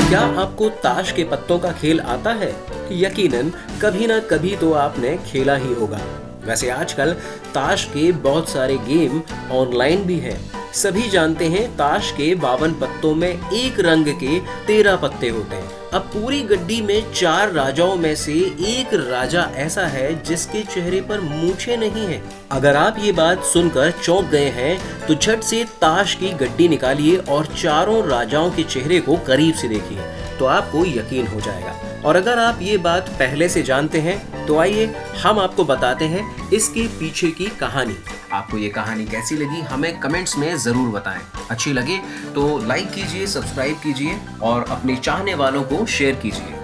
क्या आपको ताश के पत्तों का खेल आता है? यकीनन कभी ना कभी तो आपने खेला ही होगा। वैसे आजकल ताश के बहुत सारे गेम ऑनलाइन भी हैं। सभी जानते हैं ताश के 52 पत्तों में एक रंग के 13 पत्ते होते हैं। अब पूरी गड्डी में 4 राजाओं में से एक राजा ऐसा है जिसके चेहरे पर मूछें नहीं है। अगर आप ये बात सुनकर चौंक गए हैं तो झट से ताश की गड्डी निकालिए और चारों राजाओं के चेहरे को करीब से देखिए, तो आपको यकीन हो जाएगा। और अगर आप ये बात पहले से जानते हैं तो आइए हम आपको बताते हैं इसके पीछे की कहानी। आपको ये कहानी कैसी लगी हमें कमेंट्स में जरूर बताएं। अच्छी लगे तो लाइक कीजिए, सब्सक्राइब कीजिए और अपने चाहने वालों को शेयर कीजिए।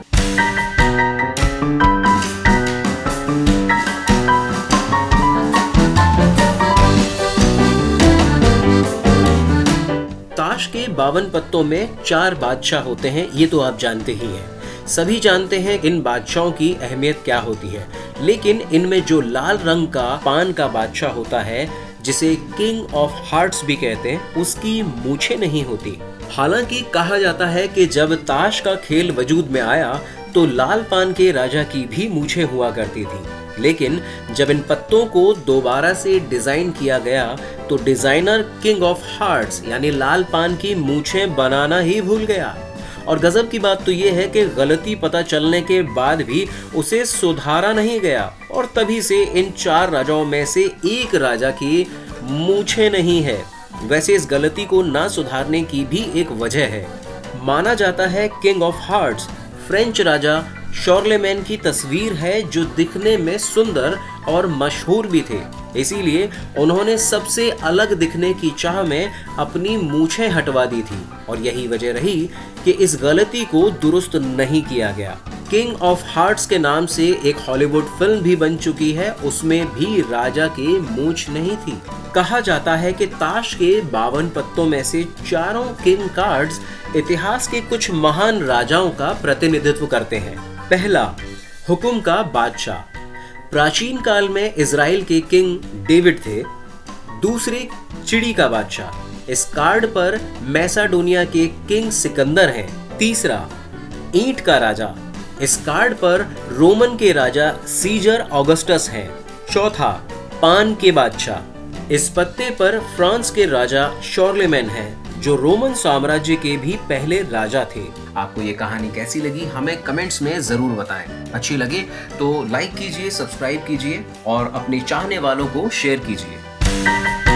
ताश के 52 पत्तों में 4 बादशाह होते हैं, ये तो आप जानते ही हैं। सभी जानते हैं इन बादशाहों की अहमियत क्या होती है, लेकिन इनमें जो लाल रंग का पान का बादशाह होता है, जिसे किंग ऑफ हार्ट्स भी कहते हैं, उसकी मूछें नहीं होती। हालांकि कहा जाता है कि जब ताश का खेल वजूद में आया तो लाल पान के राजा की भी मूछें हुआ करती थी, लेकिन जब इन पत्तों को दोबारा से डिजाइन किया गया तो डिजाइनर किंग ऑफ हार्ट्स यानी लाल पान की मूछें बनाना ही भूल गया। और गजब की बात तो ये है कि गलती पता चलने के बाद भी उसे सुधारा नहीं गया और तभी से इन 4 राजाओं में से एक राजा की मूछें नहीं है। वैसे इस गलती को ना सुधारने की भी एक वजह है। माना जाता है किंग ऑफ हार्ट्स फ्रेंच राजा शॉर्लेमैन की तस्वीर है, जो दिखने में सुंदर और मशहूर भी थे। इसीलिए उन्होंने सबसे अलग दिखने की चाह में अपनी मूछें हटवा दी थी और यही वजह रही कि इस गलती को दुरुस्त नहीं किया गया। किंग ऑफ हार्ट्स के नाम से एक हॉलीवुड फिल्म भी बन चुकी है, उसमें भी राजा के मूछ नहीं थी। कहा जाता है कि ताश के 52 पत्तों में से चारों किंग कार्ड्स इतिहास के कुछ महान राजाओं का प्रतिनिधित्व करते हैं। पहला, हुकुम का बादशाह, प्राचीन काल में इजराइल के किंग डेविड थे। दूसरे, चिड़ी का बादशाह, इस कार्ड पर मैसाडोनिया के किंग सिकंदर हैं। तीसरा, ईंट का राजा, इस कार्ड पर रोमन के राजा सीजर ऑगस्टस हैं। चौथा, पान के बादशाह, इस पत्ते पर फ्रांस के राजा शॉर्लेमैन हैं, जो रोमन साम्राज्य के भी पहले राजा थे। आपको ये कहानी कैसी लगी हमें कमेंट्स में जरूर बताएं। अच्छी लगे तो लाइक कीजिए, सब्सक्राइब कीजिए और अपने चाहने वालों को शेयर कीजिए।